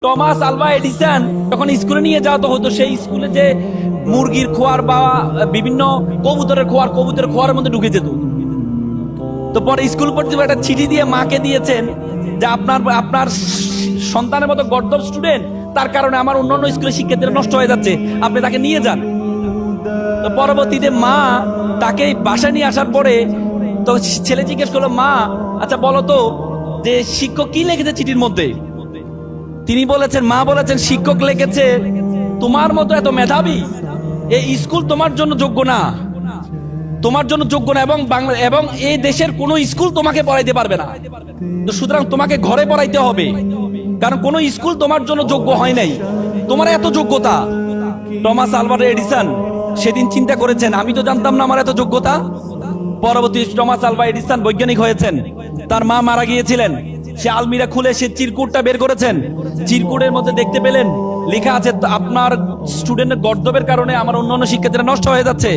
Thomas Alva Edison যখন স্কুলে নিয়ে যাওয়া হতো, সেই স্কুলে যে মুরগির খোয়ার বা বিভিন্ন কবুতরের খোয়ার মধ্যে ঢুকে যেত। তো পরে স্কুল কর্তৃপক্ষ একটা চিঠি দিয়ে মাকে দিয়েছেন যে আপনার সন্তানের মতো গর্দভ স্টুডেন্ট, তার কারণে আমার অন্যান্য স্কুলের শিক্ষার্থীরা নষ্ট হয়ে যাচ্ছে, আপনি তাকে নিয়ে যান। তো পরবর্তীতে মা তাকে বাসায় নিয়ে আসার পরে তো ছেলে জিজ্ঞেস করলো, মা আচ্ছা বলো তো যে শিক্ষক কি লিখেছে চিঠির মধ্যে? মা বলেছেন শিক্ষক লিখেছে, তোমার মতো এত মেধাবী এই স্কুল তোমার জন্য যোগ্য না, এবং এই দেশের কোনো স্কুল তোমাকে পড়াইতে পারবে না। তো সুতরাং তোমাকে ঘরে পড়াইতে হবে, কারণ কোনো স্কুল তোমার জন্য যোগ্য হয় নাই, তোমার এত যোগ্যতা। টমাস আলভা এডিসন সেদিন চিন্তা করেছেন, আমি তো জানতাম না আমার এত যোগ্যতা। পরবর্তী টমাস আলভা এডিসন বৈজ্ঞানিক হয়েছেন। তার মা মারা গিয়েছিলেন, সে আলমিরা খুলে সে চিরকুটটা বের করেছেন। চিরকুটের মধ্যে দেখতে পেলেন লেখা আছে, আপনার স্টুডেন্টের গর্দভের কারণে আমার অন্যান্য শিক্ষার্থীরা নষ্ট হয়ে যাচ্ছে।